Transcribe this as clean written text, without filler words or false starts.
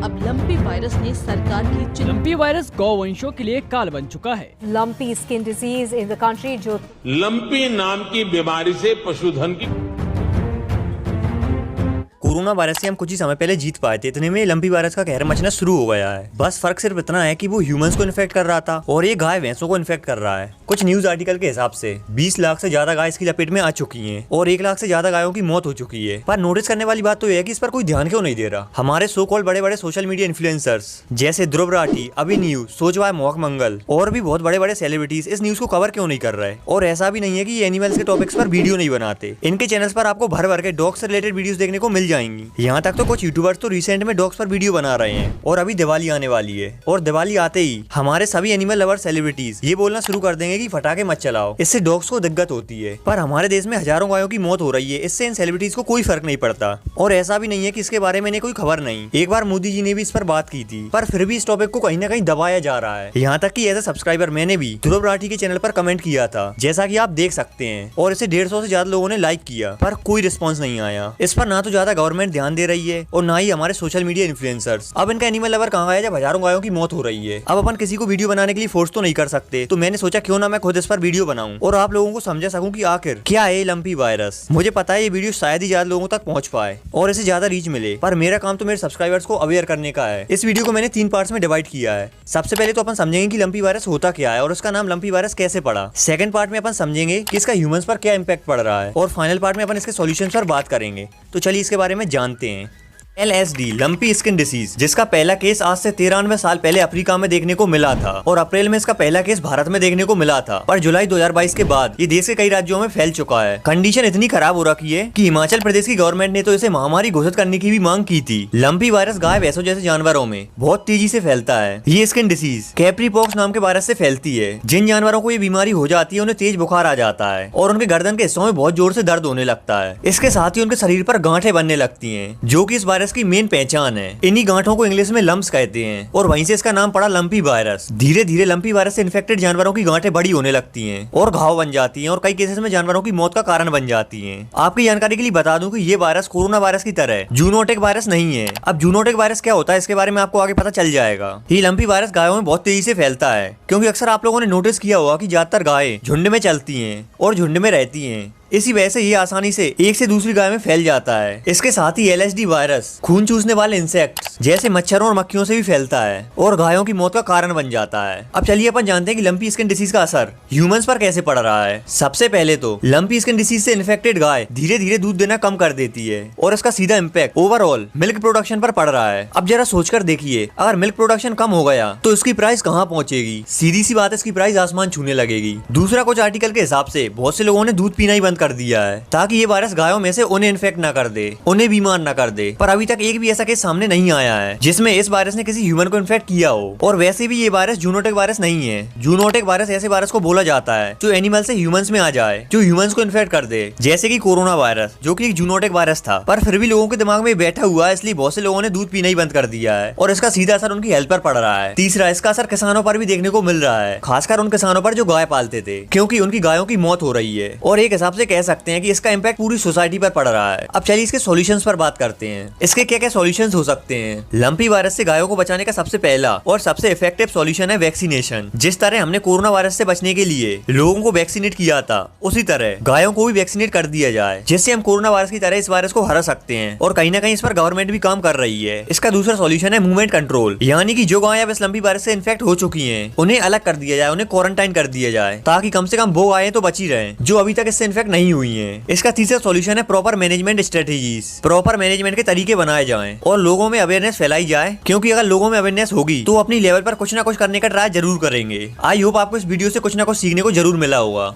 अब lumpy virus ने सरकार की लंपी वायरस गौवंशों के लिए काल बन चुका है। Lumpy skin disease in the country जो लंपी नाम की बीमारी से पशुधन की कोरोना वायरस से हम कुछ ही समय पहले जीत पाए थे, इतने में लंपी वायरस का कहर मचना शुरू हो गया है। बस फर्क सिर्फ इतना है कि वो ह्यूमंस को इन्फेक्ट कर रहा था और ये गाय भैंसों को इन्फेक्ट कर रहा है। कुछ न्यूज आर्टिकल के हिसाब से 20 लाख से ज्यादा गाय इसकी लपेट में आ चुकी हैं और 1 लाख से ज्यादा गायों की मौत हो चुकी है। पर नोटिस करने वाली बात तो यह है कि इस पर कोई ध्यान क्यों नहीं दे रहा। हमारे सो कॉल्ड बड़े बड़े सोशल मीडिया इन्फ्लुएंसर्स जैसे ध्रुव राठी, अभी न्यूज, सोचवाय मोहक मंगल और भी बहुत बड़े बड़े सेलिब्रिटीज इस न्यूज को कवर क्यों नहीं कर रहे। और ऐसा भी नहीं है कि ये एनिमल्स के टॉपिक्स पर वीडियो नहीं बनाते। इनके चैनल्स पर आपको भर भर के डॉग्स से रिलेटेड वीडियोस देखने को मिल जाएंगी। यहाँ तक तो कुछ यूट्यूबर्स तो रिसेंट में डॉग्स पर वीडियो बना रहे हैं और अभी दिवाली आने वाली है और दिवाली आते ही हमारे सभी एनिमल लवर सेलिब्रिटीज ये बोलना शुरू कर देंगे कि फटाके मत चलाओ, इससे डॉग्स को दिक्कत होती है। पर हमारे देश में हजारों गायों की मौत हो रही है, इससे इन सेलिब्रिटीज को कोई फर्क नहीं पड़ता। और ऐसा भी नहीं है कि इसके बारे में कोई खबर नहीं। एक बार मोदी जी ने भी इस पर बात की थी, पर फिर भी इस टॉपिक को कहीं ना कहीं दबाया जा रहा है। यहाँ तक कि एज ए सब्सक्राइबर मैंने भी ध्रुव राठी के चैनल पर कमेंट किया था, जैसा कि आप देख सकते हैं, और इसे 150 से ज्यादा लोगों ने लाइक किया, पर कोई रिस्पॉन्स नहीं आया। इस पर ना तो ज्यादा गवर्नमेंट ध्यान दे रही है और ना ही हमारे सोशल मीडिया इन्फ्लुएंसर्स। अब इनका एनिमल लवर कहाँ गया जब हजारों गायों की मौत हो रही है। अब अपन किसी को वीडियो बनाने के लिए फोर्स तो नहीं कर सकते, तो मैंने सोचा क्यों ना मैं खुद इस पर वीडियो बनाऊं और आप लोगों को समझा सकूं कि आखिर क्या है लंपी वायरस। मुझे पता है ये वीडियो शायद ही ज्यादा लोगों तक पहुंच पाए और इसे ज्यादा रीच मिले, पर मेरा काम तो मेरे सब्सक्राइबर्स को अवेयर करने का है। इस वीडियो को मैंने 3 पार्ट्स में डिवाइड किया है। सबसे पहले तो अपन समझेंगे कि लंपी वायरस होता क्या है और उसका नाम लंपी वायरस कैसे पड़ा। सेकंड पार्ट में अपन समझेंगे कि इसका ह्यूमंस पर क्या इम्पैक्ट पड़ रहा है और फाइनल पार्ट में अपन इसके सॉल्यूशंस पर बात करेंगे। तो चलिए इसके बारे में जानते हैं। LSD लंपी स्किन डिसीज, जिसका पहला केस आज से 93 साल पहले अफ्रीका में देखने को मिला था और अप्रैल में इसका पहला केस भारत में देखने को मिला था, पर जुलाई 2022 के बाद ये देश के कई राज्यों में फैल चुका है। कंडीशन इतनी खराब हो रखी है कि हिमाचल प्रदेश की गवर्नमेंट ने तो इसे महामारी घोषित करने की भी मांग की थी। लंपी वायरस गाय भैंसों जैसे जानवरों में बहुत तेजी से फैलता है। ये स्किन डिसीज कैप्री पॉक्स नाम के वायरस से फैलती है। जिन जानवरों को ये बीमारी हो जाती है उन्हें तेज बुखार आ जाता है और उनके गर्दन के हिस्सों में बहुत जोर से दर्द होने लगता है। इसके साथ ही उनके शरीर पर गांठें बनने लगती है, जो की इस वायरस की मेन पहचान है। इन्हीं गांठों को इंग्लिश में लम्प्स कहते हैं और वहीं से इसका नाम पड़ा लंपी वायरस। धीरे धीरे लंपी वायरस से इन्फेक्टेड जानवरों की गांठें बड़ी होने लगती हैं और घाव बन जाती हैं और कई केसेस में जानवरों की मौत का कारण बन जाती हैं। आपकी जानकारी के लिए बता दूं कि ये वायरस कोरोना वायरस की तरह जूनोटिक वायरस नहीं है। अब जूनोटिक वायरस क्या होता है इसके बारे में आपको आगे पता चल जाएगा। ये लंपी वायरस गायों में बहुत तेजी से फैलता है, क्योंकि अक्सर आप लोगों ने नोटिस किया होगा कि ज्यादातर गायें झुंड में चलती हैं और झुंड में रहती हैं। इसी वजह से ये आसानी से एक से दूसरी गाय में फैल जाता है। इसके साथ ही LSD वायरस खून चूसने वाले इंसेक्ट्स जैसे मच्छरों और मक्खियों से भी फैलता है और गायों की मौत का कारण बन जाता है। अब चलिए अपन जानते हैं कि लंपी स्किन डिसीज का असर ह्यूमंस पर कैसे पड़ रहा है। सबसे पहले तो लंपी स्किन डिसीज से इन्फेक्टेड गाय धीरे धीरे दूध देना कम कर देती है और इसका सीधा इम्पैक्ट ओवरऑल मिल्क प्रोडक्शन पर पड़ रहा है। अब जरा सोचकर देखिए, अगर मिल्क प्रोडक्शन कम हो गया तो इसकी प्राइस कहाँ पहुंचेगी। सीधी सी बात है, इसकी प्राइस आसमान छूने लगेगी। दूसरा, कुछ आर्टिकल के हिसाब से बहुत से लोगों ने दूध पीना ही बंद कर दिया है ताकि ये वायरस गायों में से उन्हें इन्फेक्ट ना कर दे, उन्हें बीमार ना कर दे। पर अभी तक एक भी ऐसा केस सामने नहीं आया है जिसमें इस वायरस ने किसी ह्यूमन को इन्फेक्ट किया हो। और वैसे भी ये वायरस जूनोटिक वायरस नहीं है। जूनोटिक वायरस ऐसे वायरस को बोला जाता है जो एनिमल से ह्यूमंस में आ जाए, जो ह्यूमंस को इन्फेक्ट कर दे, जैसे कि कोरोना वायरस जो कि एक जूनोटिक वायरस था। पर फिर भी लोगों के दिमाग में बैठा हुआ है, इसलिए बहुत से लोगों ने दूध पीना ही बंद कर दिया है और इसका सीधा असर उनकी हेल्थ पर पड़ रहा है। तीसरा, इसका असर किसानों पर भी देखने को मिल रहा है, खासकर उन किसानों पर जो गाय पालते थे, क्योंकि उनकी गायों की मौत हो रही है। और एक हिसाब से कह सकते हैं कि इसका इम्पैक्ट पूरी सोसाइटी पर पड़ रहा है। अब चलिए इसके सॉल्यूशंस पर बात करते हैं। इसके क्या क्या सॉल्यूशंस हो सकते हैं। लंपी वायरस से गायों को बचाने का सबसे पहला और सबसे इफेक्टिव सॉल्यूशन है वैक्सीनेशन। जिस तरह हमने कोरोना वायरस से बचने के लिए लोगों को वैक्सीनेट किया था, उसी तरह गायों को भी वैक्सीनेट कर दिया जाए, जिससे हम कोरोना वायरस की तरह इस वायरस को हरा सकते हैं। और कहीं ना कहीं इस पर गवर्नमेंट भी काम कर रही है। इसका दूसरा सॉल्यूशन है मूवमेंट कंट्रोल, यानी कि जो गायें अब इस लंपी वायरस से इन्फेक्ट हो चुकी हैं उन्हें अलग कर दिया जाए, उन्हें क्वारंटाइन कर दिया जाए, ताकि कम से कम वो गायें तो बची रहें जो अभी तक इससे इन्फेक्ट नहीं हुई हैं। इसका तीसरा सॉल्यूशन है proper management strategies. Proper management के तरीके बनाए जाएं और लोगों में अवेयरनेस फैलाई जाए, क्योंकि अगर लोगों में अवेयरनेस होगी तो अपनी लेवल पर कुछ ना कुछ करने का ट्राई जरूर करेंगे। आई होप आपको इस वीडियो से कुछ ना कुछ सीखने को जरूर मिला होगा।